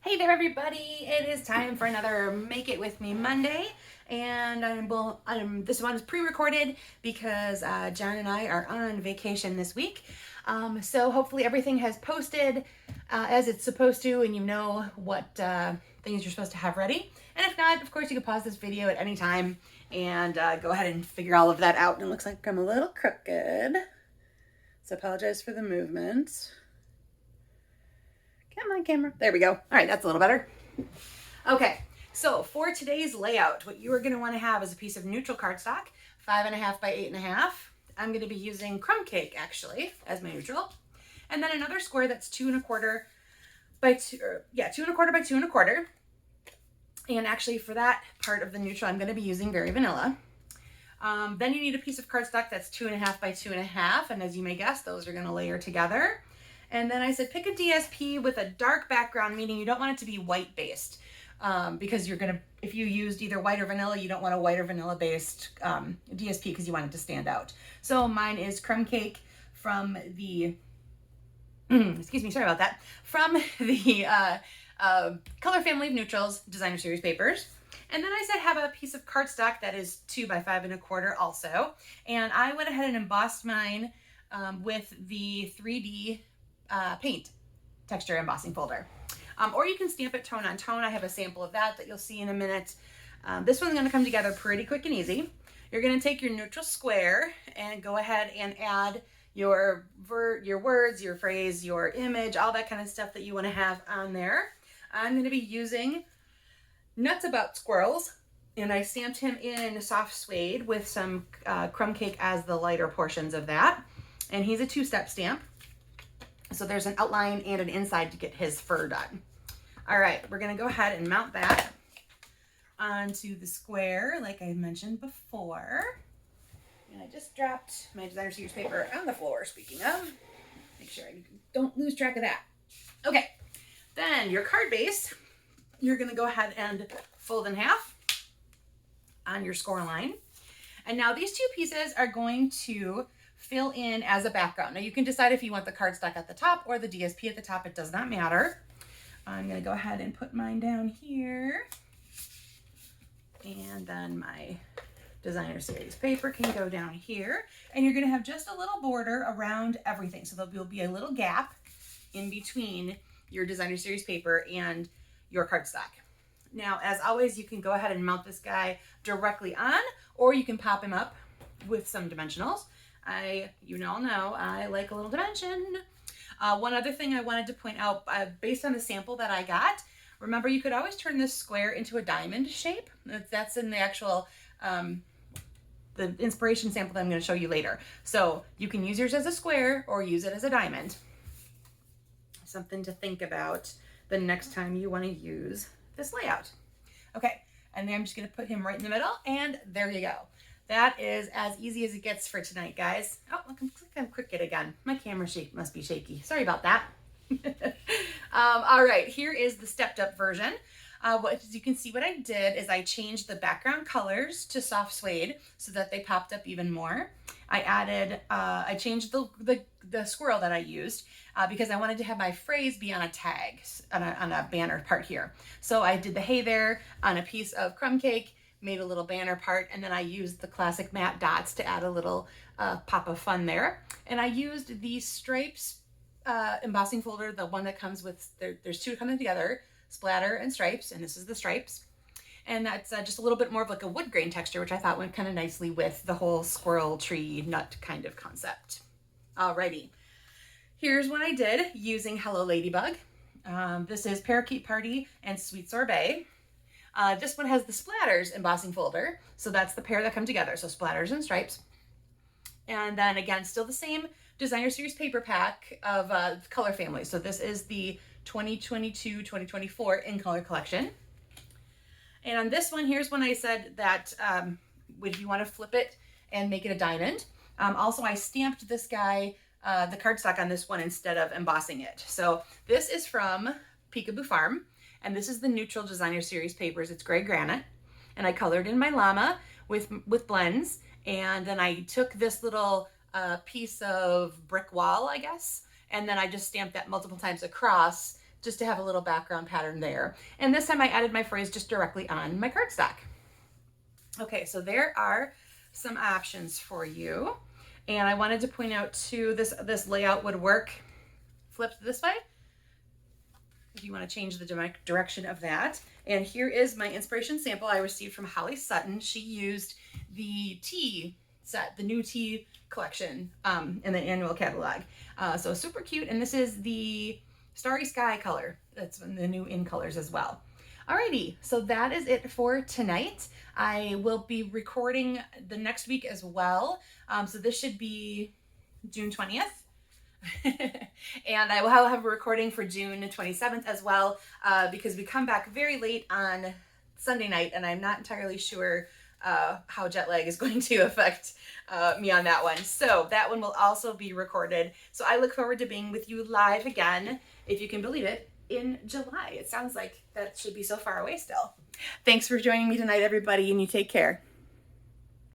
Hey there everybody, it is time for another Make It With Me Monday, and this one is pre-recorded because John and I are on vacation this week. So hopefully everything has posted as it's supposed to, and you know what things you're supposed to have ready. And if not, of course you can pause this video at any time and go ahead and figure all of that out. And it looks like I'm a little crooked, so apologize for the movement. Come on, camera. There we go. All right, that's a little better. Okay, so for today's layout, what you are going to want to have is a piece of neutral cardstock, 5.5 by 8.5. I'm going to be using crumb cake actually as my neutral, and then another square that's 2.25 by 2.25 by 2.25. And actually, for that part of the neutral, I'm going to be using Berry Vanilla. Then you need a piece of cardstock that's 2.5 by 2.5, and as you may guess, those are going to layer together. And then I said pick a DSP with a dark background, meaning you don't want it to be white based, because if you used either white or vanilla, you don't want a white or vanilla based DSP because you want it to stand out. So mine is crumb cake from the, excuse me, sorry about that, from the Color Family of Neutrals Designer Series papers. And then I said have a piece of cardstock that is 2 by 5.25 also. And I went ahead and embossed mine with the 3D paint texture embossing folder. Or you can stamp it tone on tone. I have a sample of that you'll see in a minute. This one's going to come together pretty quick and easy. You're going to take your neutral square and go ahead and add your words, your phrase, your image, all that kind of stuff that you want to have on there. I'm going to be using Nuts About Squirrels, and I stamped him in soft suede with some crumb cake as the lighter portions of that. And he's a 2-step stamp. So there's an outline and an inside to get his fur done. All right, we're gonna go ahead and mount that onto the square like I mentioned before. And I just dropped my Designer Series paper on the floor, speaking of. Make sure I don't lose track of that. Okay, then your card base, you're gonna go ahead and fold in half on your score line. And now these two pieces are going to fill in as a background. Now you can decide if you want the cardstock at the top or the DSP at the top. It does not matter. I'm going to go ahead and put mine down here. And then my Designer Series paper can go down here. And you're going to have just a little border around everything. So there will be a little gap in between your Designer Series paper and your cardstock. Now, as always, you can go ahead and mount this guy directly on, or you can pop him up with some dimensionals. You all know I like a little dimension. One other thing I wanted to point out, based on the sample that I got, remember you could always turn this square into a diamond shape. That's in the actual, the inspiration sample that I'm going to show you later. So you can use yours as a square or use it as a diamond. Something to think about the next time you want to use this layout. Okay, and then I'm just going to put him right in the middle, and there you go. That is as easy as it gets for tonight, guys. Oh, look, I'm crooked again. My camera shape must be shaky. Sorry about that. All right, here is the stepped up version. As you can see, what I did is I changed the background colors to soft suede so that they popped up even more. I changed the squirrel that I used because I wanted to have my phrase be on a tag, on a banner part here. So I did the hey there on a piece of crumb cake, made a little banner part, and then I used the classic matte dots to add a little pop of fun there. And I used the stripes embossing folder, the one that comes with, there's two coming together, splatter and stripes, and this is the stripes. And that's just a little bit more of like a wood grain texture, which I thought went kind of nicely with the whole squirrel tree nut kind of concept. Alrighty, here's what I did using Hello Ladybug. This is Parakeet Party and Sweet Sorbet. This one has the splatters embossing folder, so that's the pair that come together, so splatters and stripes. And then again, still the same Designer Series paper pack of Color Family. So this is the 2022-2024 in color collection. And on this one, here's when I said that if you want to flip it and make it a diamond. Also, I stamped this guy, the cardstock on this one instead of embossing it. So this is from Peekaboo Farm. And this is the neutral Designer Series papers. It's gray granite. And I colored in my llama with blends. And then I took this little piece of brick wall, I guess. And then I just stamped that multiple times across just to have a little background pattern there. And this time I added my phrase just directly on my cardstock. Okay, so there are some options for you. And I wanted to point out too, this layout would work flipped this way if you want to change the direction of that. And here is my inspiration sample I received from Holly Sutton. She used the tea set, the new tea collection in the annual catalog. So super cute. And this is the Starry Sky color. That's the new in colors as well. Alrighty, so that is it for tonight. I will be recording the next week as well. So this should be June 20th. And I will have a recording for June 27th as well, because we come back very late on Sunday night, and I'm not entirely sure how jet lag is going to affect me on that one. So that one will also be recorded. So I look forward to being with you live again, if you can believe it, in July. It sounds like that should be so far away still. Thanks for joining me tonight, everybody, and you take care.